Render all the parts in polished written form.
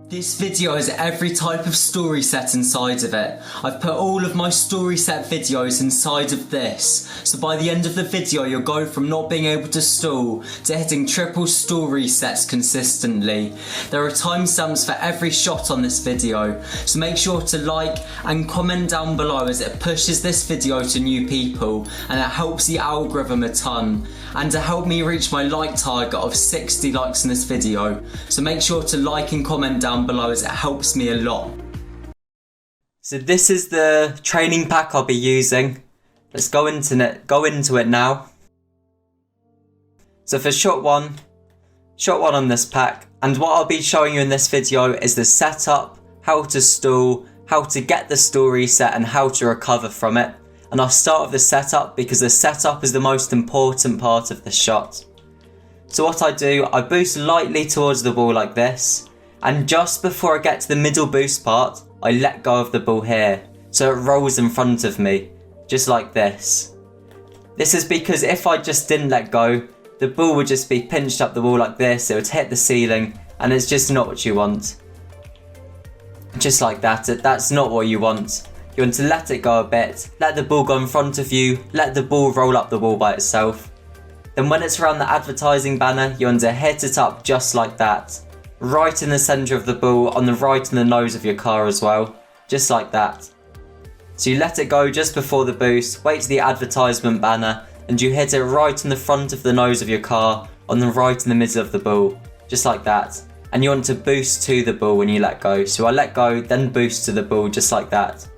This video has every type of story set inside of it. I've put all of my story set videos inside of this, so by the end of the video you'll go from not being able to stall to hitting triple story sets consistently. There are timestamps for every shot on this video, so make sure to like and comment down below as it pushes this video to new people and it helps the algorithm a ton. And to help me reach my like target of 60 likes in this video, so make sure to like and comment down below as it helps me a lot. So this is the training pack I'll be using. Let's go into it now. So for shot one on this pack, and what I'll be showing you in this video is the setup, how to stall, how to get the story set and how to recover from it. And I'll start with the setup because the setup is the most important part of the shot. So what I do, I boost lightly towards the ball like this, and just before I get to the middle boost part, I let go of the ball here, so it rolls in front of me, just like this. This is because if I just didn't let go, the ball would just be pinched up the wall like this, it would hit the ceiling, and it's just not what you want. Just like that, that's not what you want. You want to let it go a bit, let the ball go in front of you, let the ball roll up the wall by itself. Then when it's around the advertising banner, you want to hit it up just like that. Right in the centre of the ball, on the right in the nose of your car as well. Just like that. So you let it go just before the boost, wait to the advertisement banner, and you hit it right in the front of the nose of your car, on the right in the middle of the ball. Just like that. And you want to boost to the ball when you let go. So I let go, then boost to the ball, just like that.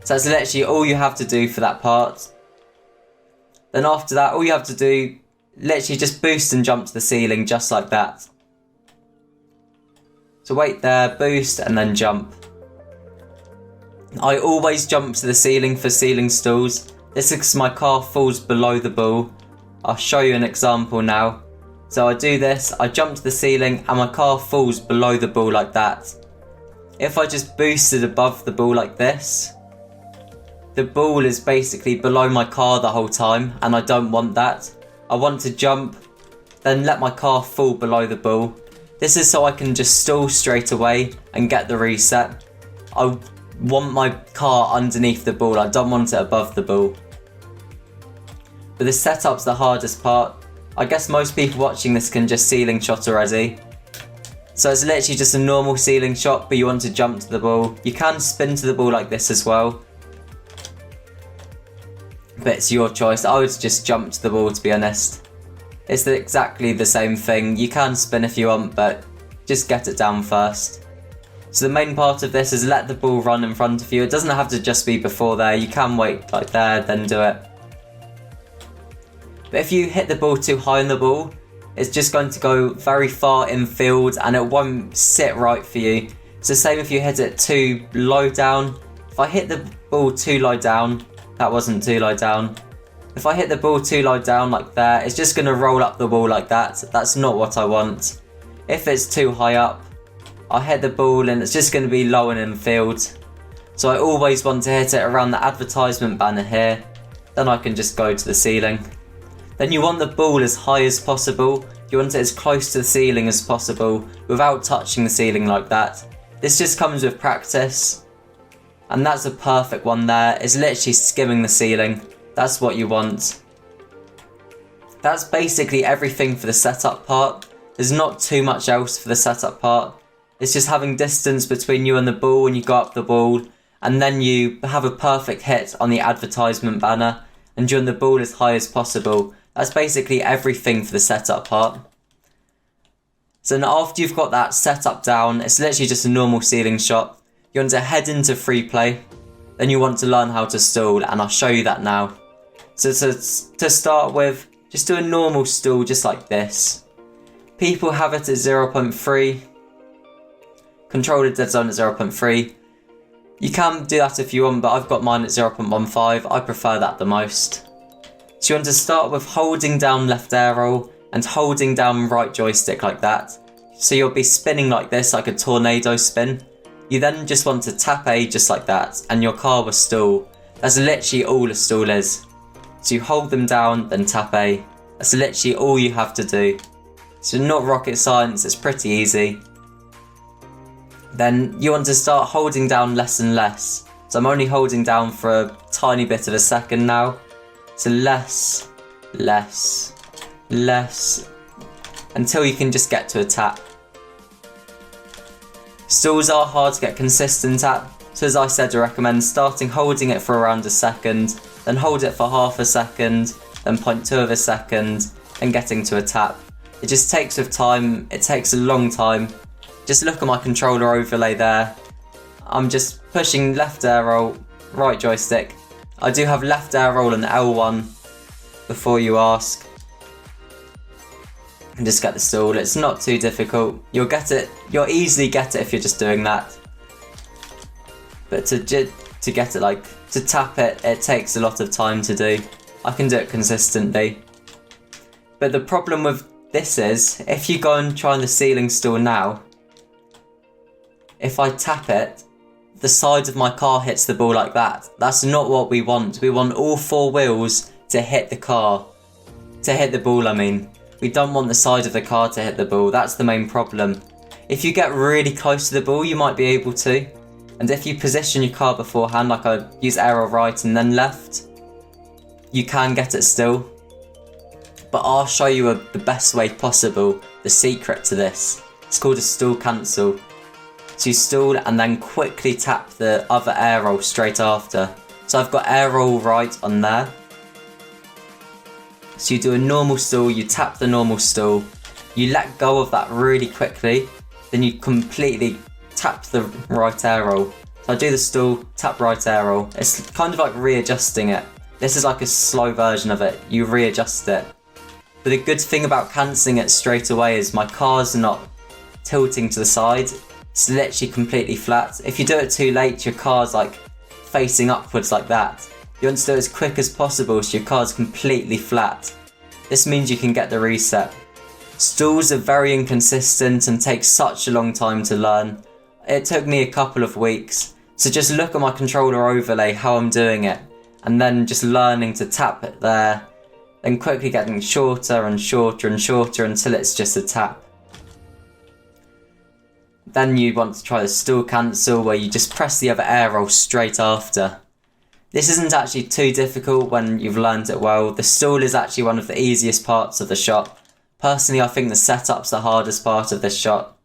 So that's literally all you have to do for that part. Then after that, all you have to do, literally just boost and jump to the ceiling just like that. So wait there, boost and then jump. I always jump to the ceiling for ceiling stalls. This is because my car falls below the ball. I'll show you an example now. So I do this, I jump to the ceiling and my car falls below the ball like that. If I just boosted above the ball like this, the ball is basically below my car the whole time, and I don't want that. I want to jump, then let my car fall below the ball. This is so I can just stall straight away and get the reset. I want my car underneath the ball, I don't want it above the ball. But the setup's the hardest part. I guess most people watching this can just ceiling shot already. So it's literally just a normal ceiling shot, but you want to jump to the ball. You can spin to the ball like this as well, but it's your choice. I would just jump to the ball, to be honest. It's exactly the same thing. You can spin if you want, but just get it down first. So the main part of this is let the ball run in front of you. It doesn't have to just be before there. You can wait like there, then do it. But if you hit the ball too high on the ball, it's just going to go very far infield and it won't sit right for you. It's the same if you hit it too low down. If I hit the ball too low down, that wasn't too low down. If I hit the ball too low down like there, it's just going to roll up the wall like that. That's not what I want. If it's too high up, I hit the ball and it's just going to be low and infield. So I always want to hit it around the advertisement banner here. Then I can just go to the ceiling. Then you want the ball as high as possible. You want it as close to the ceiling as possible without touching the ceiling like that. This just comes with practice. And that's a perfect one there. It's literally skimming the ceiling. That's what you want. That's basically everything for the setup part. There's not too much else for the setup part. It's just having distance between you and the ball when you go up the ball, and then you have a perfect hit on the advertisement banner and you want the ball as high as possible. That's basically everything for the setup part. So now after you've got that setup down, it's literally just a normal ceiling shot. You want to head into free play, then you want to learn how to stall, and I'll show you that now. So to start with, just do a normal stall just like this. People have it at 0.3, controller dead zone at 0.3. You can do that if you want, but I've got mine at 0.15, I prefer that the most. So you want to start with holding down left arrow and holding down right joystick like that. So you'll be spinning like this, like a tornado spin. You then just want to tap A just like that, and your car will stall. That's literally all a stall is. So you hold them down, then tap A. That's literally all you have to do. So not rocket science, it's pretty easy. then you want to start holding down less and less. So I'm only holding down for a tiny bit of a second now. So less, less, less, until you can just get to a tap. Stalls are hard to get consistent at, so as I said, I recommend starting holding it for around a second, then hold it for half a second, then 0.2 of a second, and getting to a tap. It just takes with time, it takes a long time. Just look at my controller overlay there. I'm just pushing left air roll, right joystick. I do have left air roll and L1 before you ask. And just get the stall, it's not too difficult. You'll get it, you'll easily get it if you're just doing that. But to get it, like, to tap it, it takes a lot of time to do. I can do it consistently. But the problem with this is, if you go and try the ceiling stall now, if I tap it, the side of my car hits the ball like that. That's not what we want. We want all 4 wheels to hit the car. To hit the ball, I mean. We don't want the side of the car to hit the ball. That's the main problem. If you get really close to the ball, you might be able to. And if you position your car beforehand, like I use arrow right and then left, you can get it still. But I'll show you the best way possible, the secret to this. It's called a stall cancel. So you stall and then quickly tap the other air roll straight after. So I've got air roll right on there. So you do a normal stall, you tap the normal stall, you let go of that really quickly, then you completely tap the right air roll. So I do the stall, tap right air roll. It's kind of like readjusting it. This is like a slow version of it. You readjust it. But the good thing about cancelling it straight away is my car's not tilting to the side. It's literally completely flat. If you do it too late, your car's like facing upwards like that. You want to do it as quick as possible so your car's completely flat. This means you can get the reset. Stalls are very inconsistent and take such a long time to learn. It took me a couple of weeks. So just look at my controller overlay, how I'm doing it, and then just learning to tap it there, then quickly getting shorter and shorter and shorter until it's just a tap. Then you want to try the stall cancel where you just press the other air roll straight after. This isn't actually too difficult when you've learned it well. The stall is actually one of the easiest parts of the shot. Personally, I think the setup's the hardest part of this shot.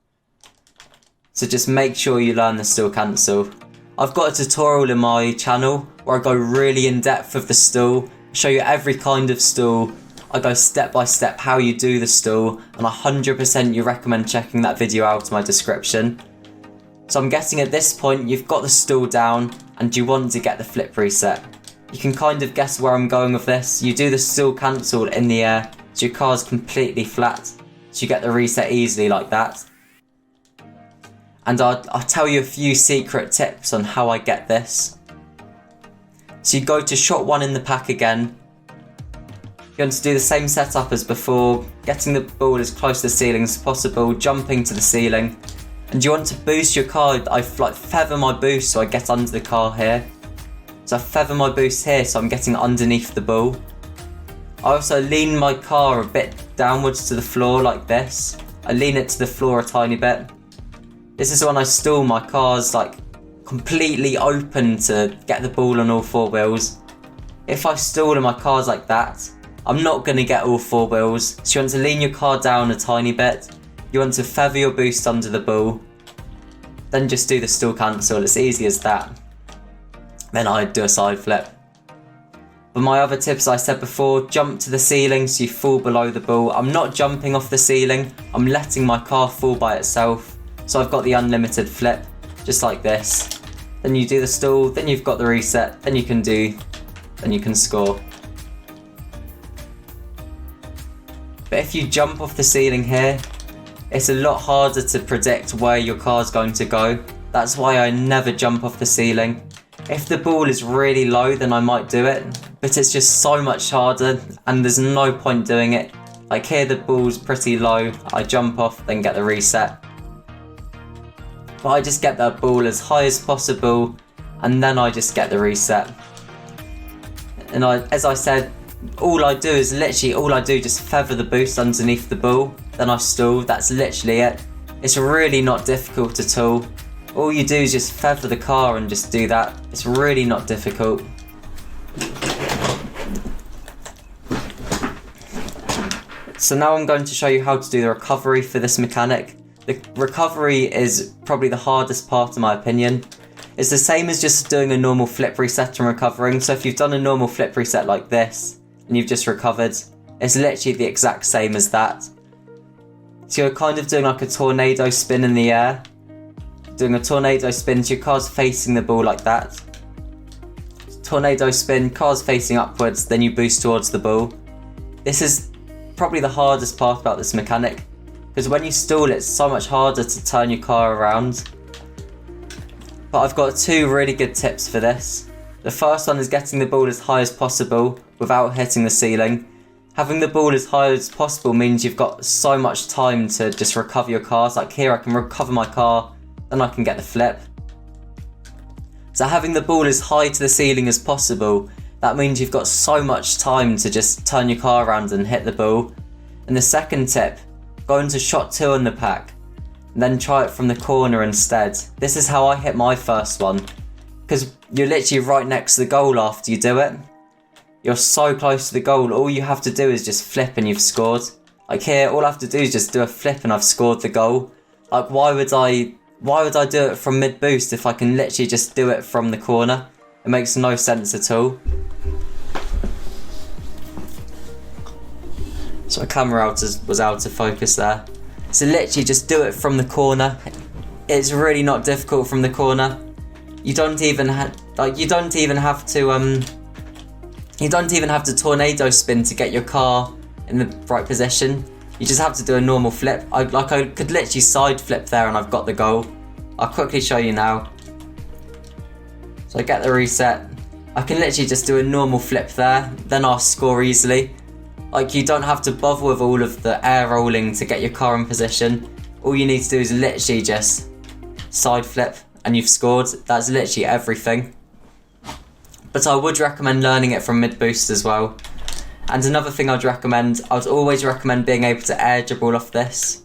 So just make sure you learn the stall cancel. I've got a tutorial in my channel where I go really in depth with the stall, show you every kind of stall. I go step by step how you do the stall, and 100% you recommend checking that video out in my description. So I'm guessing at this point you've got the stall down and you want to get the flip reset. You can kind of guess where I'm going with this. You do the stall cancel in the air, so your car's completely flat, so you get the reset easily like that. And I'll tell you a few secret tips on how I get this. So you go to shot 1 in the pack again. You're going to do the same setup as before, getting the ball as close to the ceiling as possible, jumping to the ceiling. And you want to boost your car. I like feather my boost so I get under the car here. So I feather my boost here so I'm getting underneath the ball. I also lean my car a bit downwards to the floor like this. I lean it to the floor a tiny bit. This is when I stall, my car's like completely open to get the ball on all 4 wheels. If I stall and my car's like that, I'm not going to get all 4 wheels. So you want to lean your car down a tiny bit. You want to feather your boost under the ball. Then just do the stall cancel, it's easy as that. Then I do a side flip. But my other tips I said before, jump to the ceiling so you fall below the ball. I'm not jumping off the ceiling, I'm letting my car fall by itself. So I've got the unlimited flip, just like this. Then you do the stall, then you've got the reset, then you can score. But if you jump off the ceiling here, it's a lot harder to predict where your car's going to go. That's why I never jump off the ceiling. If the ball is really low, then I might do it, but it's just so much harder and there's no point doing it. Like here the ball's pretty low, I jump off, then get the reset. But I just get that ball as high as possible and then I just get the reset. And as I said, all I do, just feather the boost underneath the ball, then I stall, that's literally it. It's really not difficult at all. All you do is just feather the car and just do that. It's really not difficult. So now I'm going to show you how to do the recovery for this mechanic. The recovery is probably the hardest part in my opinion. It's the same as just doing a normal flip reset and recovering. So if you've done a normal flip reset like this and you've just recovered, it's literally the exact same as that. So you're kind of doing like a tornado spin in the air. Doing a tornado spin, so your car's facing the ball like that. Tornado spin, car's facing upwards, then you boost towards the ball. This is probably the hardest part about this mechanic, because when you stall it's so much harder to turn your car around. But I've got two really good tips for this. The first one is getting the ball as high as possible without hitting the ceiling. Having the ball as high as possible means you've got so much time to just recover your cars. Like here I can recover my car, then I can get the flip. So having the ball as high to the ceiling as possible, that means you've got so much time to just turn your car around and hit the ball. And the second tip, go into shot 2 in the pack, and then try it from the corner instead. This is how I hit my first one, because you're literally right next to the goal after you do it. You're so close to the goal, all you have to do is just flip and you've scored. Like here, all I have to do is just do a flip and I've scored the goal. Like why would I do it from mid boost if I can literally just do it from the corner? It makes no sense at all. So my camera was out of focus there. So literally just do it from the corner. It's really not difficult from the corner. You don't even have to tornado spin to get your car in the right position. You just have to do a normal flip. I could literally side flip there and I've got the goal. I'll quickly show you now. So I get the reset. I can literally just do a normal flip there, then I'll score easily. Like you don't have to bother with all of the air rolling to get your car in position. All you need to do is literally just side flip and you've scored. That's literally everything. But I would recommend learning it from mid boost as well. And another thing I'd always recommend being able to air dribble off this.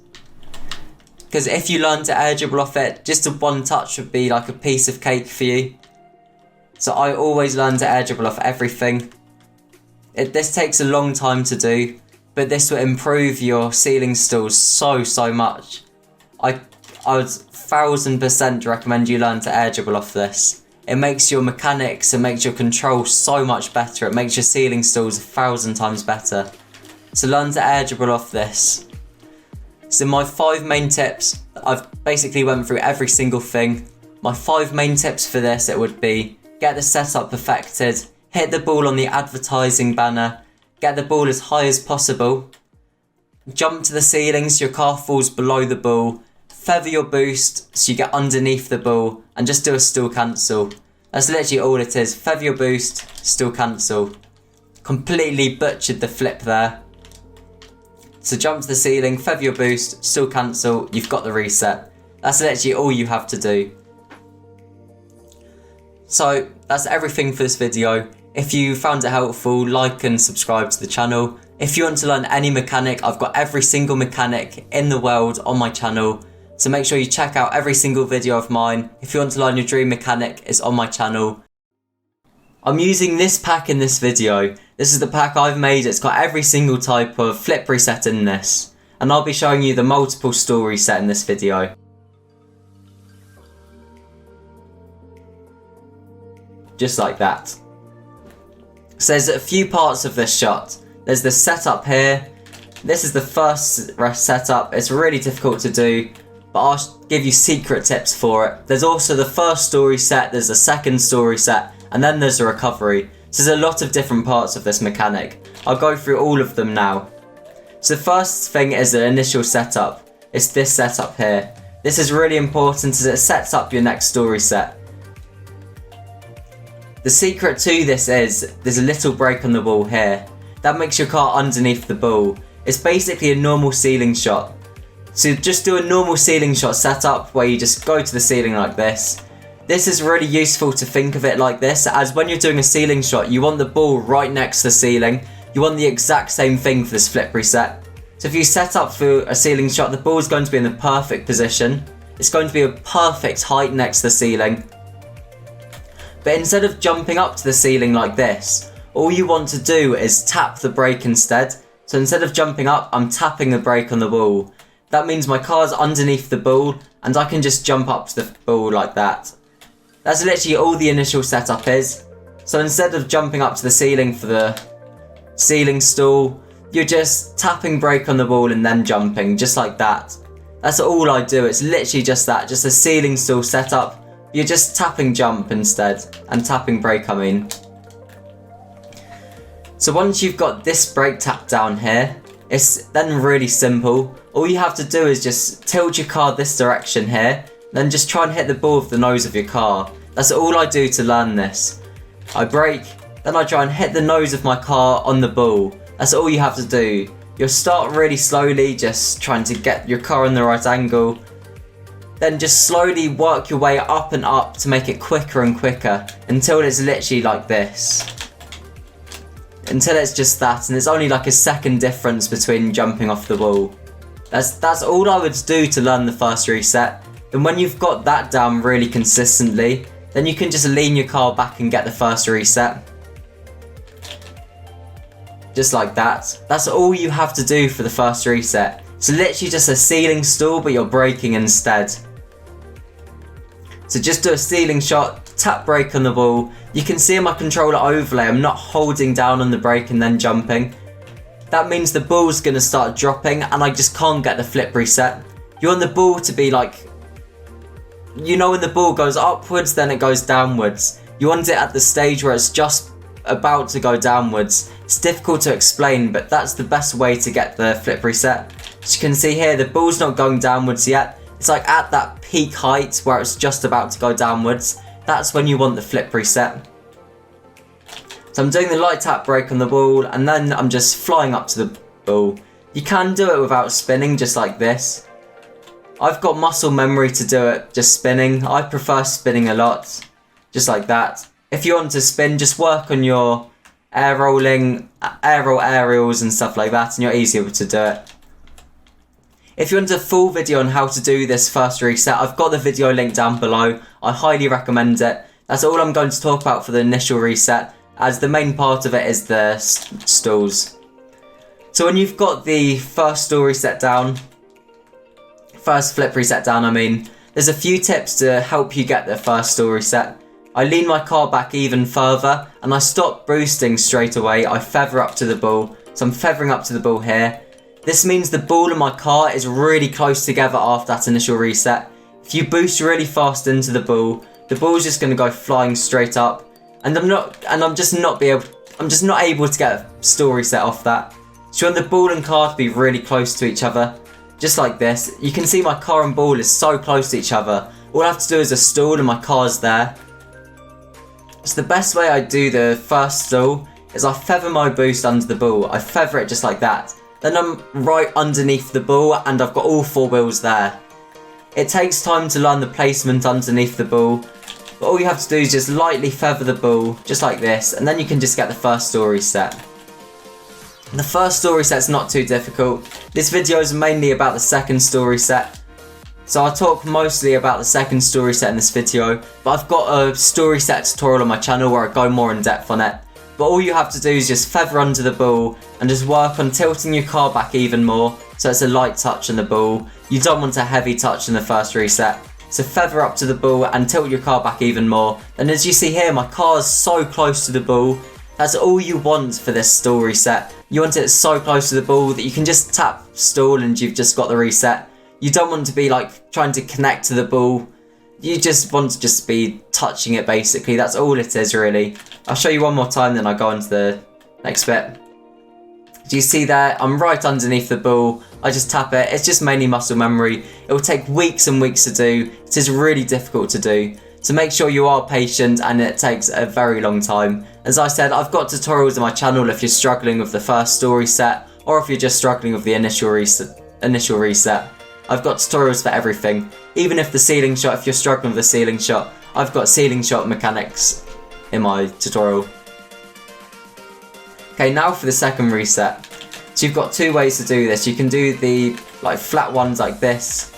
Because if you learn to air dribble off it, just a one touch would be like a piece of cake for you. So I always learn to air dribble off everything. This takes a long time to do, but this will improve your ceiling stalls so much. I would 1000% recommend you learn to air dribble off this. It makes your mechanics, it makes your control so much better. It makes your ceiling stalls 1,000 times better. So learn to air dribble off this. So my 5 main tips, I've basically went through every single thing. My 5 main tips for this, it would be get the setup perfected, hit the ball on the advertising banner, get the ball as high as possible, jump to the ceiling so your car falls below the ball, feather your boost so you get underneath the ball, and just do a stall cancel. That's literally all it is. Feather your boost, stall cancel. Completely butchered the flip there. So jump to the ceiling, feather your boost, stall cancel, you've got the reset. That's literally all you have to do. So that's everything for this video. If you found it helpful, like and subscribe to the channel. If you want to learn any mechanic, I've got every single mechanic in the world on my channel. So make sure you check out every single video of mine. If you want to learn your dream mechanic, it's on my channel. I'm using this pack in this video. This is the pack I've made. It's got every single type of flip reset in this. And I'll be showing you the multiple stall reset in this video. Just like that. So there's a few parts of this shot. There's the setup here. This is the first setup. It's really difficult to do, but I'll give you secret tips for it. There's also the first stall reset, there's the second stall reset, and then there's the recovery. So there's a lot of different parts of this mechanic. I'll go through all of them now. So the first thing is the initial setup. It's this setup here. This is really important as it sets up your next stall reset. The secret to this is there's a little break on the ball here. That makes your car underneath the ball. It's basically a normal ceiling shot. So just do a normal ceiling shot setup where you just go to the ceiling like this. This is really useful to think of it like this, as when you're doing a ceiling shot, you want the ball right next to the ceiling. You want the exact same thing for this flip reset. So if you set up for a ceiling shot, the ball is going to be in the perfect position. it's going to be a perfect height next to the ceiling. But instead of jumping up to the ceiling like this, all you want to do is tap the brake instead. So instead of jumping up, I'm tapping the brake on the ball. That means my car's underneath the ball and I can just jump up to the ball like that. That's literally all the initial setup is. So instead of jumping up to the ceiling for the ceiling stall, you're just tapping brake on the ball and then jumping, just like that. That's all I do, it's literally just that, just a ceiling stall setup. You're just tapping jump instead, and tapping brake I mean. So once you've got this brake tap down here, it's then really simple. All you have to do is just tilt your car this direction here, then just try and hit the ball with the nose of your car. That's all I do to learn this. I brake, then I try and hit the nose of my car on the ball. That's all you have to do. You'll start really slowly, just trying to get your car in the right angle. Then just slowly work your way up and up to make it quicker and quicker until it's literally like this. Until it's just that, and there's only like a second difference between jumping off the ball. That's all I would do to learn the first reset. And when you've got that down really consistently, then you can just lean your car back and get the first reset. Just like that. That's all you have to do for the first reset. It's literally just a ceiling stall, but you're braking instead. So just do a ceiling shot, tap brake on the ball. You can see in my controller overlay, I'm not holding down on the brake and then jumping. That means the ball's gonna start dropping and I just can't get the flip reset. You want the ball to be like, you know when the ball goes upwards, then it goes downwards. You want it at the stage where it's just about to go downwards. It's difficult to explain, but that's the best way to get the flip reset. As you can see here, the ball's not going downwards yet. It's like at that peak height where it's just about to go downwards. That's when you want the flip reset. So I'm doing the light tap brake on the ball and then I'm just flying up to the ball. You can do it without spinning, just like this. I've got muscle memory to do it just spinning. I prefer spinning a lot, just like that. If you want to spin, just work on your air rolling, aerials and stuff like that and you're easier to do it. If you want a full video on how to do this first reset, I've got the video link down below. I highly recommend it. That's all I'm going to talk about for the initial reset, as the main part of it is the stalls. So when you've got the first stall reset down, first flip reset down I mean, there's a few tips to help you get the first stall reset. I lean my car back even further and I stop boosting straight away. I feather up to the ball, so I'm feathering up to the ball here. This means the ball and my car is really close together after that initial reset. If you boost really fast into the ball's just going to go flying straight up, and I'm just not able to get a stall reset off that. So you want the ball and car to be really close to each other, just like this. You can see my car and ball is so close to each other. All I have to do is a stall and my car's there. So the best way I do the first stall is I feather my boost under the ball. I feather it just like that. Then I'm right underneath the ball and I've got all four wheels there. It takes time to learn the placement underneath the ball, but all you have to do is just lightly feather the ball, just like this, and then you can just get the first stall reset. The first stall reset's not too difficult. This video is mainly about the second stall reset, so I'll talk mostly about the second stall reset in this video, but I've got a stall reset tutorial on my channel where I go more in depth on it. But all you have to do is just feather under the ball and just work on tilting your car back even more, so it's a light touch on the ball. You don't want a heavy touch in the first reset. So feather up to the ball and tilt your car back even more. And as you see here, my car is so close to the ball. That's all you want for this stall reset. You want it so close to the ball that you can just tap stall and you've just got the reset. You don't want to be like trying to connect to the ball. You just want to just be touching it basically. That's all it is really. I'll show you one more time then I'll go on to the next bit. Do you see there? I'm right underneath the ball. I just tap it. It's just mainly muscle memory. It will take weeks and weeks to do. It is really difficult to do. So make sure you are patient and it takes a very long time. As I said, I've got tutorials on my channel if you're struggling with the first stall reset or if you're just struggling with the initial reset. I've got tutorials for everything. Even if the ceiling shot, if you're struggling with the ceiling shot, I've got ceiling shot mechanics in my tutorial. Okay, now for the second reset. So you've got two ways to do this. You can do the flat ones like this,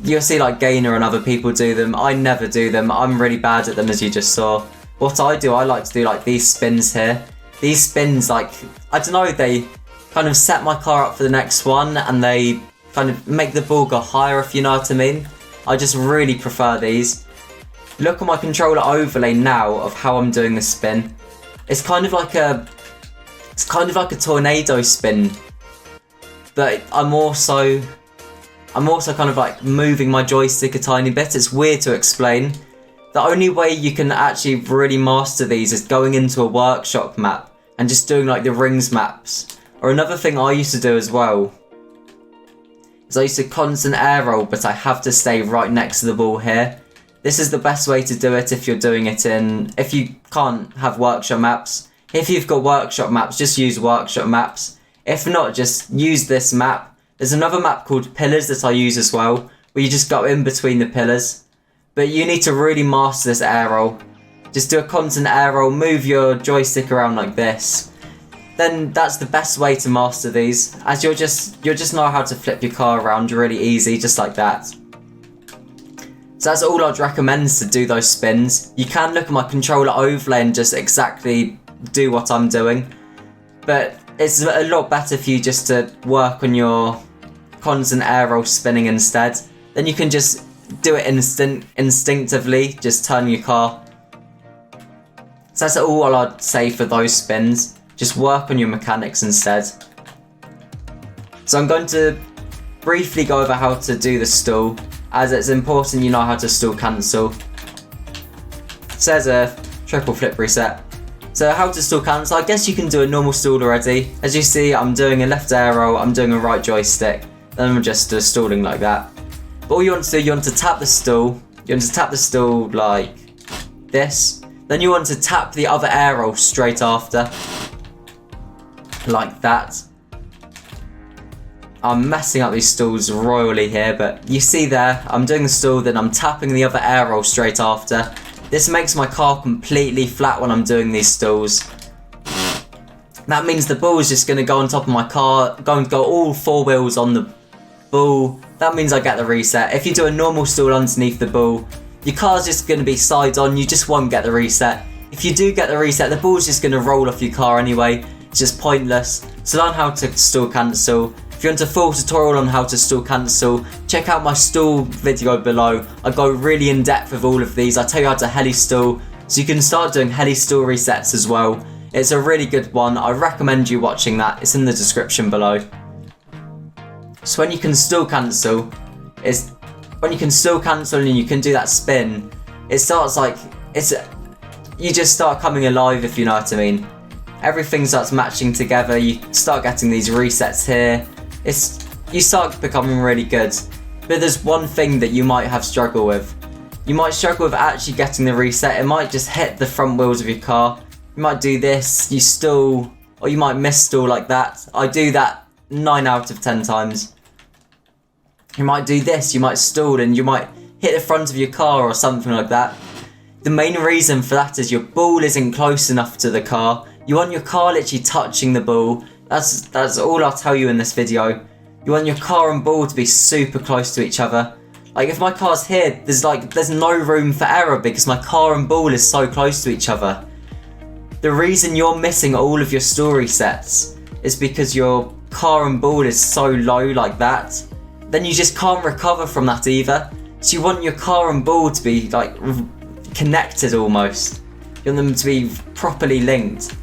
you'll see like Gainer and other people do them. I never do them. I'm really bad at them, as you just saw. What I do, I like to do like these spins here. These spins, like, I don't know, they kind of set my car up for the next one, and they kind of make the ball go higher, if you know what I mean. I just really prefer these. Look at my controller overlay now of how I'm doing the spin. It's kind of like a tornado spin, but I'm also kind of like moving my joystick a tiny bit. It's weird to explain. The only way you can actually really master these is going into a workshop map and just doing like the rings maps. Or another thing I used to do as well is I used to constant air roll, but I have to stay right next to the ball here. This is the best way to do it if you're doing it if you can't have workshop maps. If you've got workshop maps, just use workshop maps. If not, just use this map. There's another map called Pillars that I use as well, where you just go in between the pillars. But you need to really master this air roll. Just do a constant air roll, move your joystick around like this. Then that's the best way to master these, as you'll just know how to flip your car around really easy, just like that. So that's all I'd recommend, to do those spins. You can look at my controller overlay and just exactly do what I'm doing. But it's a lot better for you just to work on your constant air roll spinning instead. Then you can just do it instinctively, just turn your car. So that's all I'd say for those spins. Just work on your mechanics instead. So I'm going to briefly go over how to do the stall, as it's important you know how to stall cancel. It says a triple flip reset. So how to stall cancel, I guess you can do a normal stall already. As you see, I'm doing a left air roll, I'm doing a right joystick, then I'm just stalling like that. But all you want to do, you want to tap the stall. You want to tap the stall like this. Then you want to tap the other air roll straight after. Like that. I'm messing up these stalls royally here, but you see there, I'm doing the stall, then I'm tapping the other air roll straight after. This makes my car completely flat when I'm doing these stalls. That means the ball is just going to go on top of my car, going to go all four wheels on the ball. That means I get the reset. If you do a normal stall underneath the ball, your car's just going to be side on, you just won't get the reset. If you do get the reset, the ball's just going to roll off your car anyway. It's just pointless. So learn how to stall cancel. If you want a full tutorial on how to stall cancel, check out my stall video below. I go really in depth with all of these. I tell you how to heli stall, so you can start doing heli stall resets as well. It's a really good one. I recommend you watching that. It's in the description below. So when you can stall cancel, and you can do that spin, it starts like, you just start coming alive, if you know what I mean. Everything starts matching together, you start getting these resets here. You start becoming really good. But there's one thing that you might have struggle with. You might struggle with actually getting the reset. It might just hit the front wheels of your car. You might do this, you stall, or you might miss stall like that. I do that 9 out of 10 times. You might do this, you might stall and you might hit the front of your car or something like that. The main reason for that is your ball isn't close enough to the car. You want your car literally touching the ball. That's all I'll tell you in this video. You want your car and ball to be super close to each other. Like if my car's here, there's no room for error because my car and ball is so close to each other. The reason you're missing all of your stall resets is because your car and ball is so low like that. Then you just can't recover from that either. So you want your car and ball to be like connected almost. You want them to be properly linked.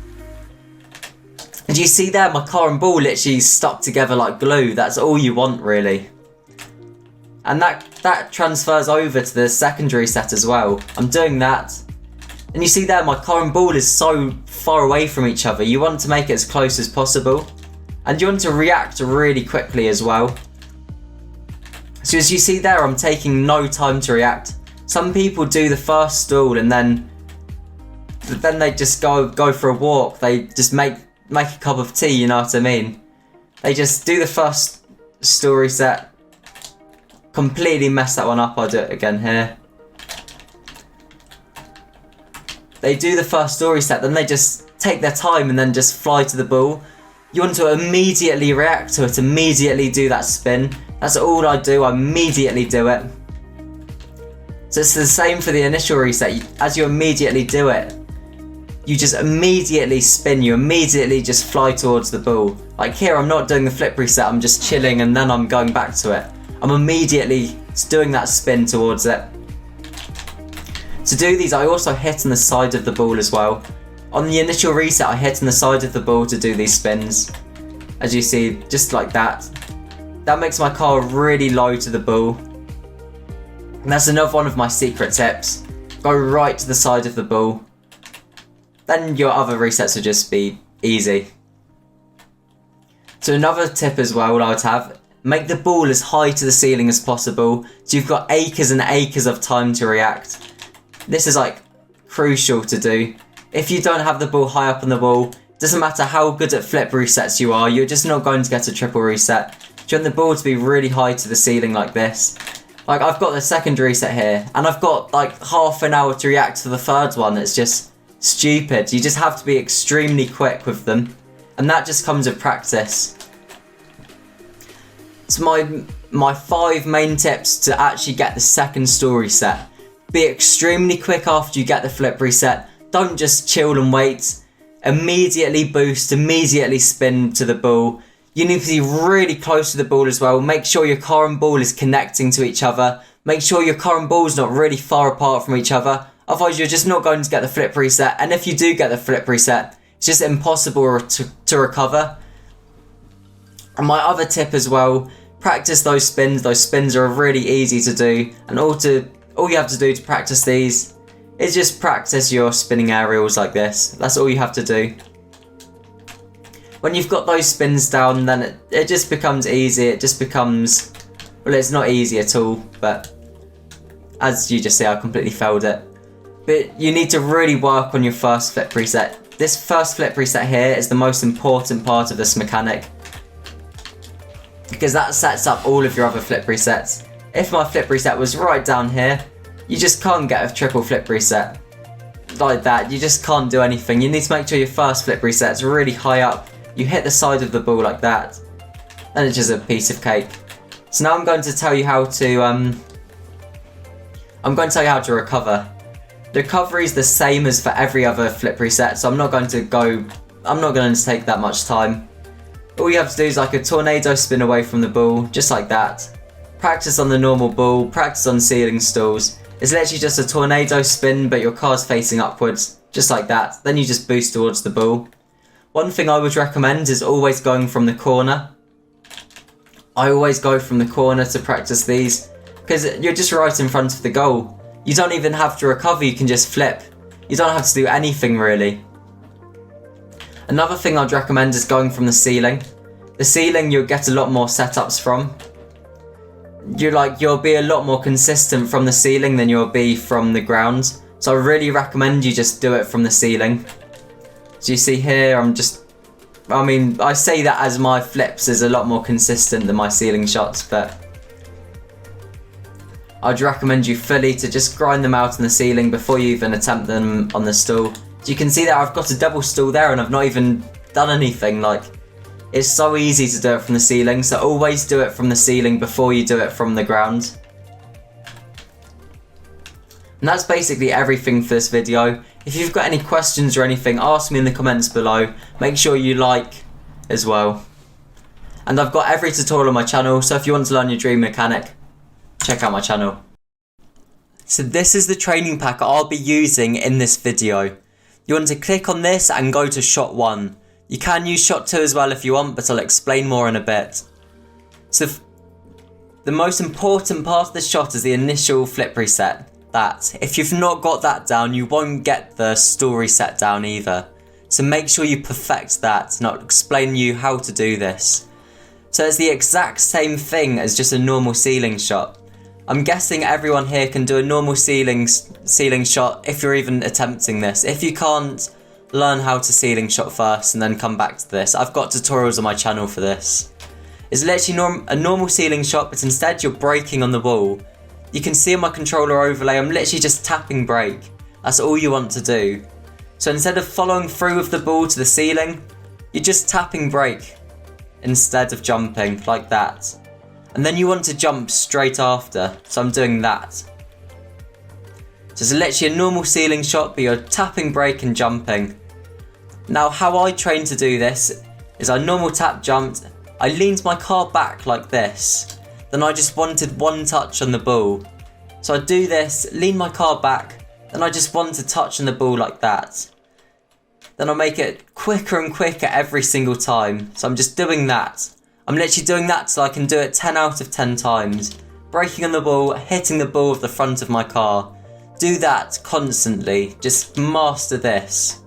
And you see there, my car and ball literally stuck together like glue. That's all you want really. And that transfers over to the secondary set as well. I'm doing that. And you see there, my car and ball is so far away from each other. You want to make it as close as possible. And you want to react really quickly as well. So as you see there, I'm taking no time to react. Some people do the first stall and then they just go for a walk. They just make a cup of tea, you know what I mean? They just do the first stall reset, completely mess that one up. I'll do it again here. They do the first stall reset, then they just take their time and then just fly to the ball. You want to immediately react to it, immediately do that spin. That's all I do, I immediately do it. So it's the same for the initial reset. As you immediately do it, you just immediately spin, you immediately just fly towards the ball. Like here, I'm not doing the flip reset, I'm just chilling and then I'm going back to it. I'm immediately doing that spin towards it. To do these, I also hit on the side of the ball as well. On the initial reset, I hit on the side of the ball to do these spins. As you see, just like that. That makes my car really low to the ball. And that's another one of my secret tips. Go right to the side of the ball. Then your other resets will just be easy. So another tip as well I would have, make the ball as high to the ceiling as possible, so you've got acres and acres of time to react. This is like crucial to do. If you don't have the ball high up on the wall, doesn't matter how good at flip resets you are, you're just not going to get a triple reset. You want the ball to be really high to the ceiling like this. Like I've got the second reset here, and I've got like half an hour to react to the third one. It's just stupid. You just have to be extremely quick with them, and that just comes with practice. So my 5 main tips to actually get the second stall reset. Be extremely quick after you get the flip reset. Don't just chill and wait. Immediately boost, immediately spin to the ball. You need to be really close to the ball as well. Make sure your car and ball is connecting to each other. Make sure your car and ball is not really far apart from each other. Otherwise you're just not going to get the flip reset. And if you do get the flip reset, it's just impossible to recover. And my other tip as well, practice those spins. Those spins are really easy to do. And all you have to do to practice these is just practice your spinning aerials like this. That's all you have to do. When you've got those spins down, then it just becomes easy. It just becomes, well, it's not easy at all, but as you just see, I completely failed it. But you need to really work on your first flip reset. This first flip reset here is the most important part of this mechanic, because that sets up all of your other flip resets. If my flip reset was right down here, you just can't get a triple flip reset. Like that, you just can't do anything. You need to make sure your first flip reset is really high up. You hit the side of the ball like that, and it's just a piece of cake. So now I'm going to tell you how to recover. The recovery is the same as for every other flip reset, so I'm not going to take that much time. All you have to do is like a tornado spin away from the ball, just like that. Practice on the normal ball, practice on ceiling stalls. It's literally just a tornado spin, but your car's facing upwards, just like that. Then you just boost towards the ball. One thing I would recommend is always going from the corner. I always go from the corner to practice these, because you're just right in front of the goal. You don't even have to recover, you can just flip. You don't have to do anything really. Another thing I'd recommend is going from the ceiling. The ceiling you'll get a lot more setups from. You'll be a lot more consistent from the ceiling than you'll be from the ground. So I really recommend you just do it from the ceiling. So you see here, I say that as my flips is a lot more consistent than my ceiling shots, but I'd recommend you fully to just grind them out on the ceiling before you even attempt them on the stall. So you can see that I've got a double stall there and I've not even done anything. It's so easy to do it from the ceiling, so always do it from the ceiling before you do it from the ground. And that's basically everything for this video. If you've got any questions or anything, ask me in the comments below. Make sure you like as well. And I've got every tutorial on my channel, so if you want to learn your dream mechanic, check out my channel. So this is the training pack I'll be using in this video. You want to click on this and go to shot 1. You can use shot 2 as well if you want, but I'll explain more in a bit. So the most important part of the shot is the initial flip reset. That, if you've not got that down, you won't get the stall reset down either. So make sure you perfect that, and I'll explain you how to do this. So it's the exact same thing as just a normal ceiling shot. I'm guessing everyone here can do a normal ceiling shot if you're even attempting this. If you can't, learn how to ceiling shot first and then come back to this. I've got tutorials on my channel for this. It's literally a normal ceiling shot, but instead you're braking on the wall. You can see on my controller overlay, I'm literally just tapping brake. That's all you want to do. So instead of following through with the ball to the ceiling, you're just tapping brake instead of jumping like that. and then you want to jump straight after, so I'm doing that. So it's literally a normal ceiling shot, but you're tapping, brake and jumping. Now how I train to do this is I normal tap jumped, I leaned my car back like this, then I just wanted one touch on the ball. So I do this, lean my car back, then I just want to touch on the ball like that. Then I'll make it quicker and quicker every single time, so I'm just doing that. I'm literally doing that so I can do it 10 out of 10 times. Braking on the ball, hitting the ball with the front of my car. Do that constantly, just master this.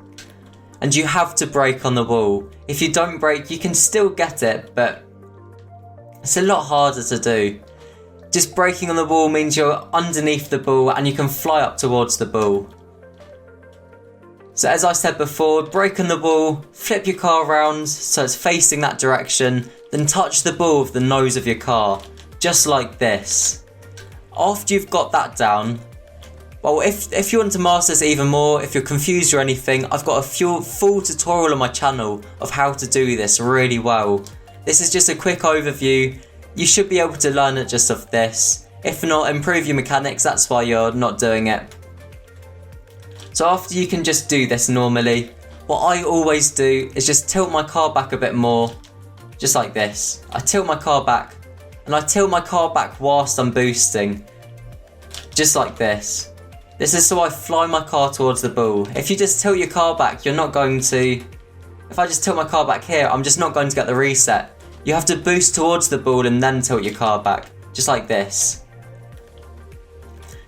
And you have to brake on the ball. If you don't brake, you can still get it, but it's a lot harder to do. Just braking on the ball means you're underneath the ball and you can fly up towards the ball. So as I said before, brake on the ball, flip your car around so it's facing that direction, then touch the ball with the nose of your car, just like this. After you've got that down, well, if you want to master this even more, if you're confused or anything, I've got a full tutorial on my channel of how to do this really well. This is just a quick overview. You should be able to learn it just off this. If not, improve your mechanics, that's why you're not doing it. So after you can just do this normally, what I always do is just tilt my car back a bit more, just like this. I tilt my car back, and I tilt my car back whilst I'm boosting, just like this. This is so I fly my car towards the ball. If you just tilt your car back, you're not going to... If I just tilt my car back here, I'm just not going to get the reset. You have to boost towards the ball and then tilt your car back, just like this.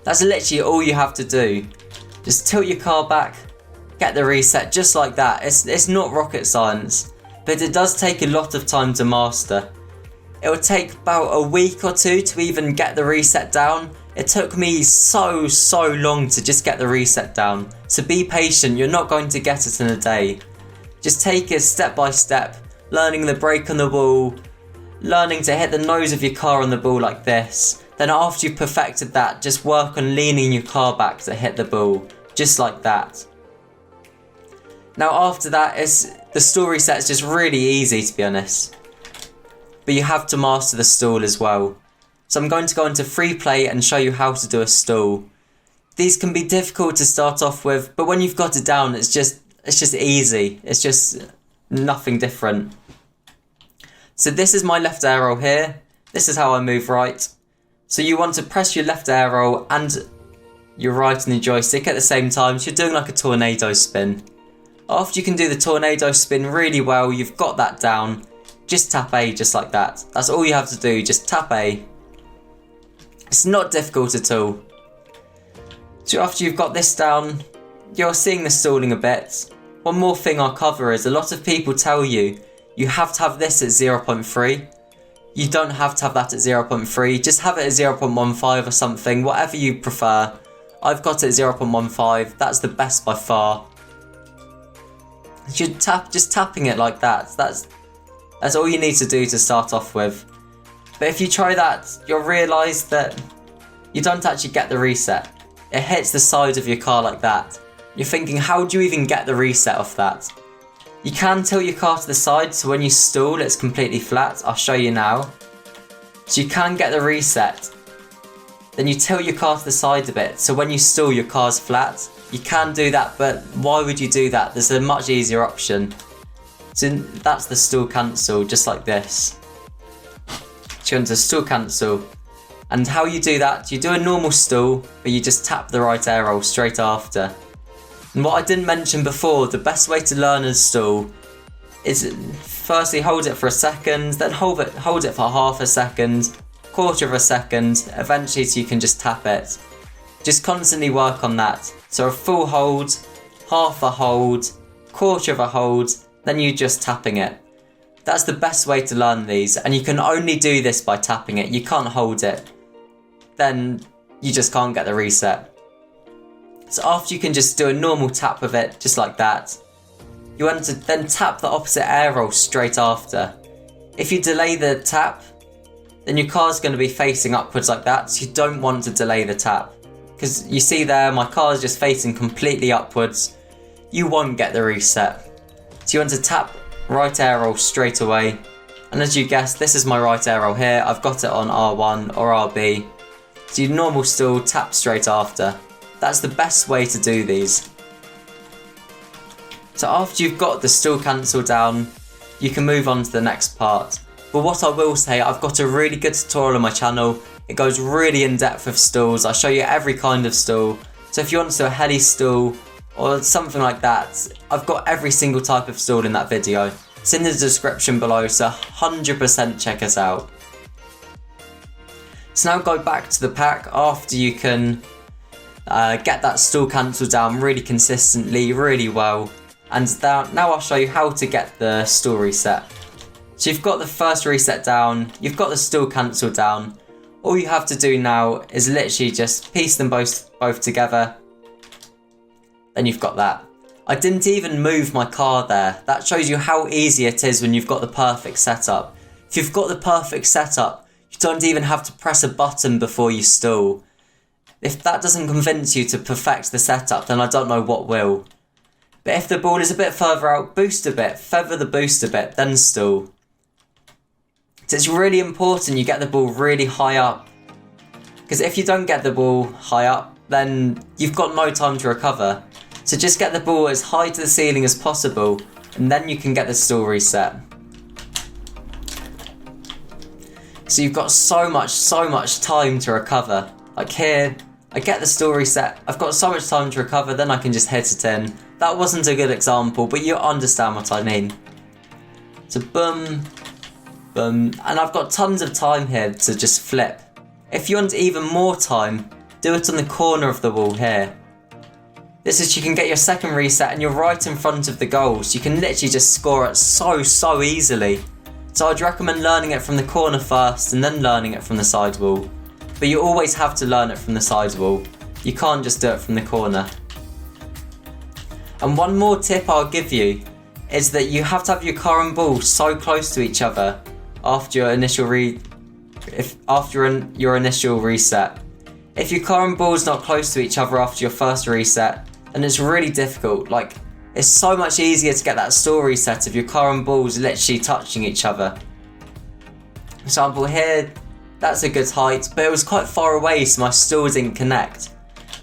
That's literally all you have to do. Just tilt your car back, get the reset, just like that. It's not rocket science, but it does take a lot of time to master. It will take about a week or two to even get the reset down. It took me so long to just get the reset down. So be patient, you're not going to get it in a day. Just take it step by step, learning the brake on the ball, learning to hit the nose of your car on the ball like this. Then after you've perfected that, just work on leaning your car back to hit the ball, just like that. Now after that, the stall reset is just really easy, to be honest. But you have to master the stall as well. So I'm going to go into free play and show you how to do a stall. These can be difficult to start off with, but when you've got it down, it's just easy. It's just nothing different. So this is my left arrow here. This is how I move right. So you want to press your left arrow and your right on the joystick at the same time. So you're doing like a tornado spin. After you can do the tornado spin really well, you've got that down. Just tap A just like that. That's all you have to do, just tap A. It's not difficult at all. So after you've got this down, you're seeing the stalling a bit. One more thing I'll cover is a lot of people tell you have to have this at 0.3. You don't have to have that at 0.3, just have it at 0.15 or something, whatever you prefer. I've got it at 0.15, that's the best by far. Just tapping it like that, that's all you need to do to start off with. But if you try that, you'll realise that you don't actually get the reset. It hits the side of your car like that. You're thinking, how do you even get the reset off that? You can tilt your car to the side, so when you stall, it's completely flat. I'll show you now. So you can get the reset. Then you tilt your car to the side a bit, so when you stall, your car's flat. You can do that, but why would you do that? There's a much easier option. So that's the stall cancel, just like this. So you want to stall cancel. And how you do that, you do a normal stall, but you just tap the right arrow straight after. And what I didn't mention before, the best way to learn a stall is firstly hold it for a second, then hold it for half a second, quarter of a second, eventually so you can just tap it. Just constantly work on that. So a full hold, half a hold, quarter of a hold, then you're just tapping it. That's the best way to learn these, and you can only do this by tapping it. You can't hold it. Then you just can't get the reset. So after you can just do a normal tap of it, just like that. You want to then tap the opposite arrow straight after. If you delay the tap, then your car's going to be facing upwards like that, so you don't want to delay the tap. Because you see there, my car is just facing completely upwards. You won't get the reset. So you want to tap right arrow straight away, And as you guessed, this is my right air roll here. I've got it on R1 or RB. So your normal stall, tap straight after. That's the best way to do these. So after you've got the stall cancel down, you can move on to the next part. But what I will say, I've got a really good tutorial on my channel. It goes really in depth with stalls. I show you every kind of stall. So if you want to do a heli stall or something like that, I've got every single type of stall in that video. It's in the description below, so 100% check us out. So now go back to the pack after you can get that stall cancel down really consistently, really well. And now I'll show you how to get the stall reset. So you've got the first reset down, you've got the stall cancel down. All you have to do now is literally just piece them both together. Then you've got that. I didn't even move my car there. That shows you how easy it is when you've got the perfect setup. If you've got the perfect setup, you don't even have to press a button before you stall. If that doesn't convince you to perfect the setup, then I don't know what will. But if the ball is a bit further out, boost a bit, feather the boost a bit, then stall. So it's really important you get the ball really high up. Because if you don't get the ball high up, then you've got no time to recover. So just get the ball as high to the ceiling as possible, and then you can get the stall reset. So you've got so much time to recover. Like here, I get the stall reset, I've got so much time to recover, then I can just hit it in. That wasn't a good example, but you understand what I mean. So boom, boom, and I've got tons of time here to just flip. If you want even more time, do it on the corner of the wall here. This is you can get your second reset and you're right in front of the goals. You can literally just score it so easily. So I'd recommend learning it from the corner first and then learning it from the side wall. But you always have to learn it from the side wall. You can't just do it from the corner. And one more tip I'll give you is that you have to have your car and ball so close to each other after your initial reset. If your car and ball is not close to each other after your first reset, then it's really difficult. Like, it's so much easier to get that stall reset if your car and ball is literally touching each other. For example, here, that's a good height, but it was quite far away, so my stall didn't connect.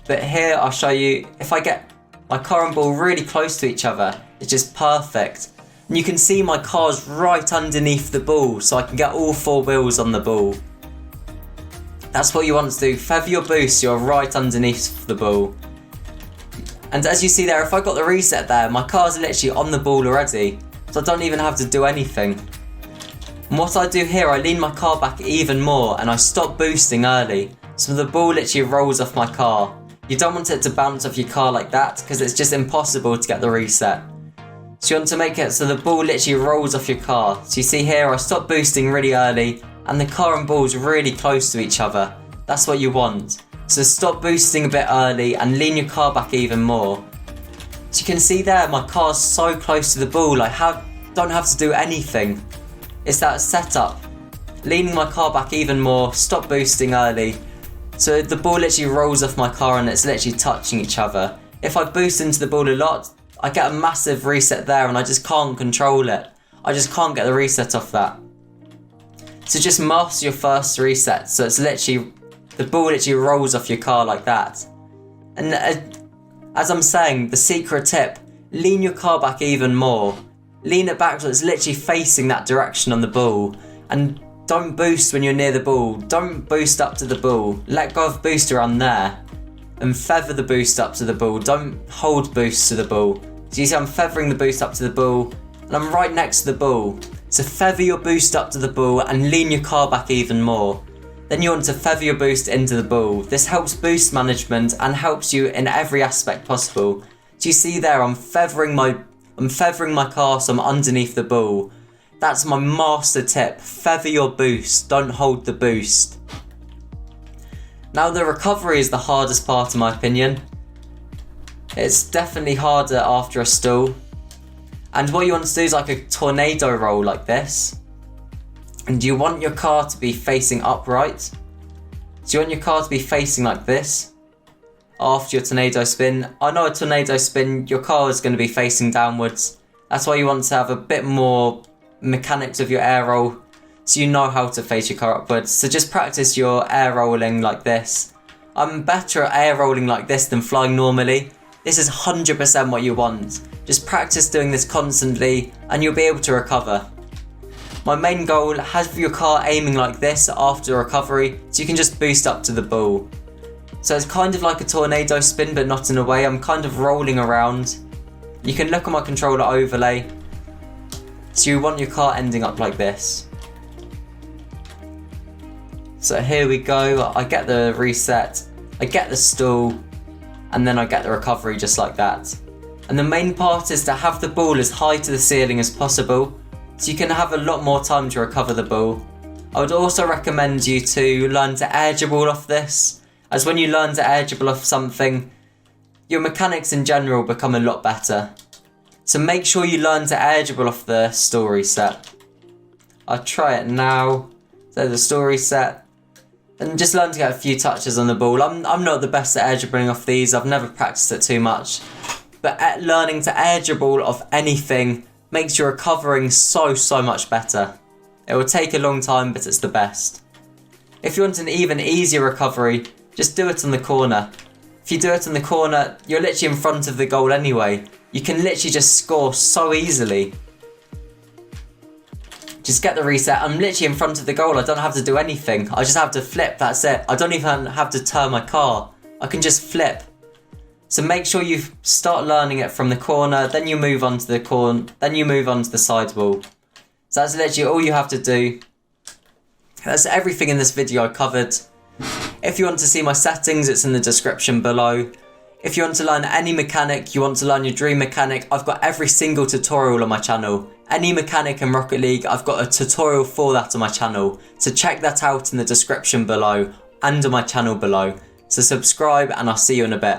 But here, I'll show you, if I get my car and ball really close to each other, it's just perfect. And you can see my car's right underneath the ball, so I can get all four wheels on the ball. That's what you want to do. Feather your boost, you're right underneath the ball. And as you see there, if I got the reset there, my car's literally on the ball already, so I don't even have to do anything. And what I do here, I lean my car back even more and I stop boosting early, so the ball literally rolls off my car. You don't want it to bounce off your car like that, because it's just impossible to get the reset. So you want to make it so the ball literally rolls off your car. So you see here, I stop boosting really early, and the car and ball is really close to each other. That's what you want. So stop boosting a bit early and lean your car back even more. So you can see there, my car's so close to the ball, I don't have to do anything. It's that setup. Leaning my car back even more, stop boosting early. So the ball literally rolls off my car and it's literally touching each other. If I boost into the ball a lot, I get a massive reset there and I just can't control it. I just can't get the reset off that. So just master your first reset, so it's literally, the ball literally rolls off your car like that. And as I'm saying, the secret tip, lean your car back even more. Lean it back so it's literally facing that direction on the ball. And don't boost when you're near the ball. Don't boost up to the ball. Let go of boost around there. And feather the boost up to the ball. Don't hold boost to the ball. So you see I'm feathering the boost up to the ball, and I'm right next to the ball. So feather your boost up to the ball and lean your car back even more. Then you want to feather your boost into the ball. This helps boost management and helps you in every aspect possible. So you see there, I'm feathering my car so I'm underneath the ball. That's my master tip. Feather your boost, don't hold the boost. Now the recovery is the hardest part in my opinion. It's definitely harder after a stall. And what you want to do is like a tornado roll like this. And you want your car to be facing upright. So you want your car to be facing like this. After your tornado spin. I know a tornado spin, your car is going to be facing downwards. That's why you want to have a bit more mechanics of your air roll, so you know how to face your car upwards. So just practice your air rolling like this. I'm better at air rolling like this than flying normally. This is 100% what you want. Just practice doing this constantly and you'll be able to recover. My main goal, have your car aiming like this after recovery, so you can just boost up to the ball. So it's kind of like a tornado spin, but not in a way. I'm kind of rolling around. You can look at my controller overlay. So you want your car ending up like this. So here we go, I get the reset, I get the stall, and then I get the recovery just like that. And the main part is to have the ball as high to the ceiling as possible, so you can have a lot more time to recover the ball. I would also recommend you to learn to air dribble off this, as when you learn to air dribble off something, your mechanics in general become a lot better. So make sure you learn to air dribble off the stall reset. I'll try it now. So the stall reset. And just learn to get a few touches on the ball. I'm not the best at air dribbling off these. I've never practiced it too much. But learning to air dribble off anything makes your recovering so much better. It will take a long time, but it's the best. If you want an even easier recovery, just do it on the corner. If you do it on the corner, you're literally in front of the goal anyway. You can literally just score so easily. Just get the reset. I'm literally in front of the goal. I don't have to do anything. I just have to flip. That's it. I don't even have to turn my car. I can just flip. So make sure you start learning it from the corner. Then you move on to the corner. Then you move on to the sidewall. So that's literally all you have to do. That's everything in this video I covered. If you want to see my settings, it's in the description below. If you want to learn any mechanic, you want to learn your dream mechanic, I've got every single tutorial on my channel. Any mechanic in Rocket League, I've got a tutorial for that on my channel. So check that out in the description below and on my channel below. So subscribe and I'll see you in a bit.